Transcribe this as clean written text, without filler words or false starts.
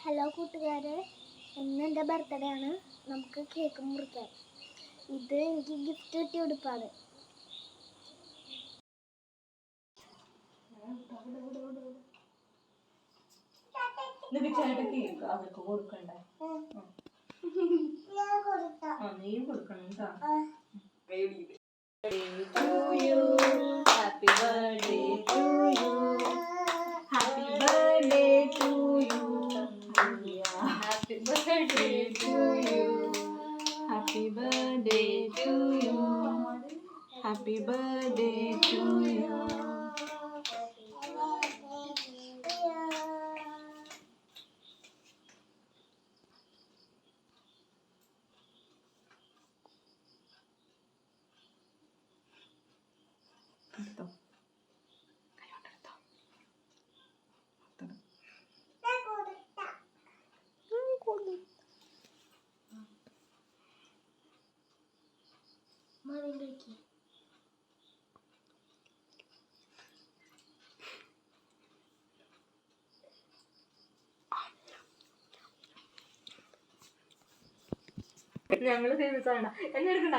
Hello കൂട്ടുകാരെ, ഇന്ന് എൻ്റെ ബർത്ത്ഡേ ആണ്. നമുക്ക് കേക്ക് മുറിക്കാം. ഇത് എനിക്ക് ഗിഫ്റ്റ് കിട്ടിയ ഉടുപ്പാണ്. Happy birthday to you. Happy birthday to you. Happy birthday to you. Happy birthday to you. Happy birthday to you. ഞങ്ങള് ഫേമസ് ആണ്. എന്നെ എടുക്കണ്ട.